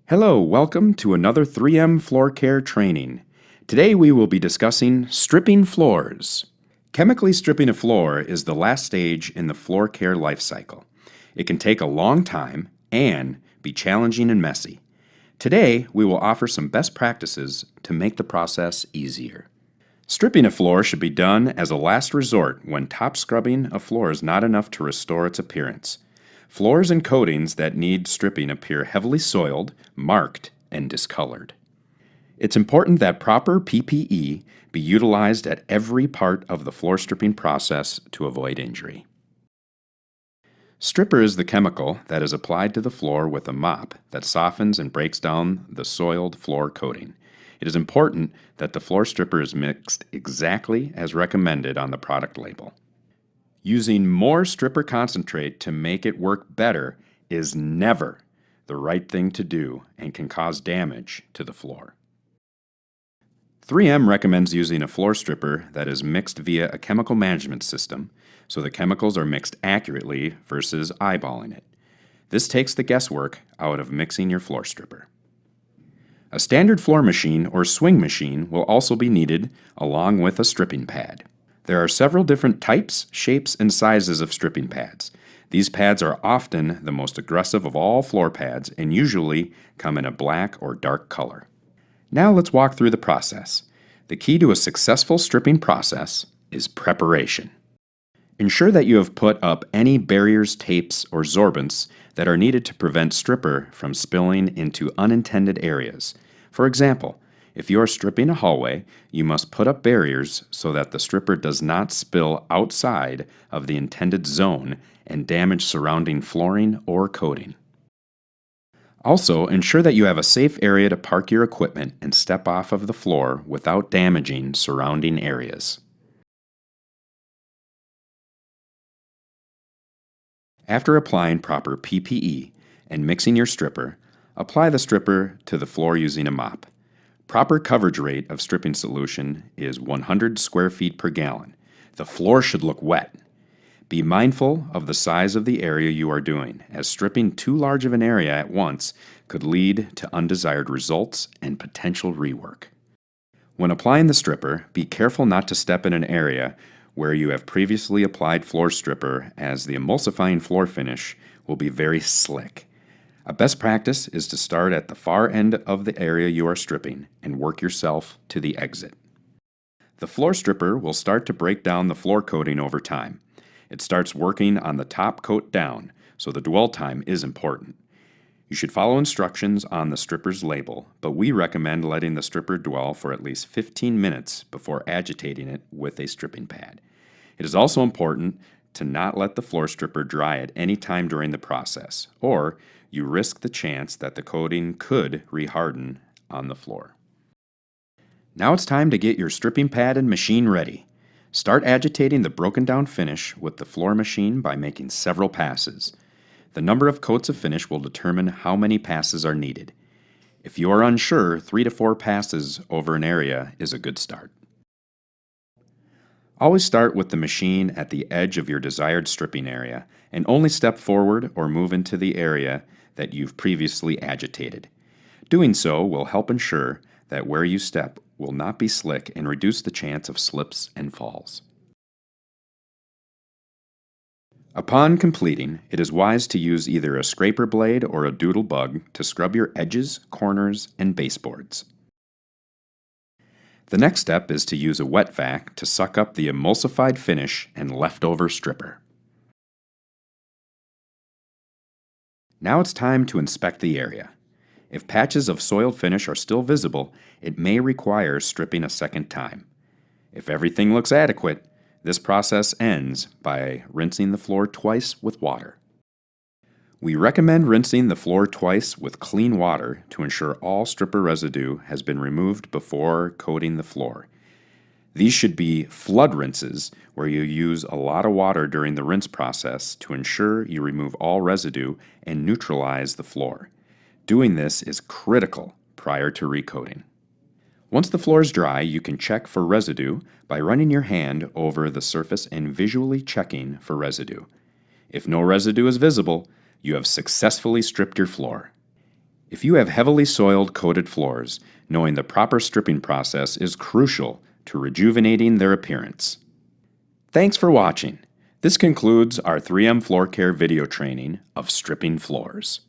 Hello, welcome to another 3M floor care training. Today we will be discussing stripping floors. Chemically stripping a floor is the last stage in the floor care life cycle. It can take a long time and be challenging and messy. Today we will offer some best practices to make the process easier. Stripping a floor should be done as a last resort when top scrubbing a floor is not enough to restore its appearance. Floors and coatings that need stripping appear heavily soiled, marked, and discolored. It's important that proper PPE be utilized at every part of the floor stripping process to avoid injury. Stripper is the chemical that is applied to the floor with a mop that softens and breaks down the soiled floor coating. It is important that the floor stripper is mixed exactly as recommended on the product label. Using more stripper concentrate to make it work better is never the right thing to do and can cause damage to the floor. 3M recommends using a floor stripper that is mixed via a chemical management system, so the chemicals are mixed accurately versus eyeballing it. This takes the guesswork out of mixing your floor stripper. A standard floor machine or swing machine will also be needed along with a stripping pad. There are several different types, shapes, and sizes of stripping pads. These pads are often the most aggressive of all floor pads and usually come in a black or dark color. Now let's walk through the process. The key to a successful stripping process is preparation. Ensure that you have put up any barriers, tapes, or sorbents that are needed to prevent stripper from spilling into unintended areas. For example, if you are stripping a hallway, you must put up barriers so that the stripper does not spill outside of the intended zone and damage surrounding flooring or coating. Also, ensure that you have a safe area to park your equipment and step off of the floor without damaging surrounding areas. After applying proper PPE and mixing your stripper, apply the stripper to the floor using a mop. Proper coverage rate of stripping solution is 100 square feet per gallon. The floor should look wet. Be mindful of the size of the area you are doing, as stripping too large of an area at once could lead to undesired results and potential rework. When applying the stripper, be careful not to step in an area where you have previously applied floor stripper, as the emulsifying floor finish will be very slick. A best practice is to start at the far end of the area you are stripping and work yourself to the exit. The floor stripper will start to break down the floor coating over time. It starts working on the top coat down, so the dwell time is important. You should follow instructions on the stripper's label, but we recommend letting the stripper dwell for at least 15 minutes before agitating it with a stripping pad. It is also important to not let the floor stripper dry at any time during the process, or you risk the chance that the coating could reharden on the floor. Now it's time to get your stripping pad and machine ready. Start agitating the broken down finish with the floor machine by making several passes. The number of coats of finish will determine how many passes are needed. If you are unsure, 3 to 4 passes over an area is a good start. Always start with the machine at the edge of your desired stripping area and only step forward or move into the area that you've previously agitated. Doing so will help ensure that where you step will not be slick and reduce the chance of slips and falls. Upon completing, it is wise to use either a scraper blade or a doodle bug to scrub your edges, corners, and baseboards. The next step is to use a wet vac to suck up the emulsified finish and leftover stripper. Now it's time to inspect the area. If patches of soiled finish are still visible, it may require stripping a second time. If everything looks adequate, this process ends by rinsing the floor twice with water. We recommend rinsing the floor twice with clean water to ensure all stripper residue has been removed before coating the floor. These should be flood rinses, where you use a lot of water during the rinse process to ensure you remove all residue and neutralize the floor. Doing this is critical prior to recoating. Once the floor is dry, you can check for residue by running your hand over the surface and visually checking for residue. If no residue is visible, you have successfully stripped your floor. If you have heavily soiled coated floors, knowing the proper stripping process is crucial to rejuvenating their appearance. Thanks for watching. This concludes our 3M Floor Care video training of stripping floors.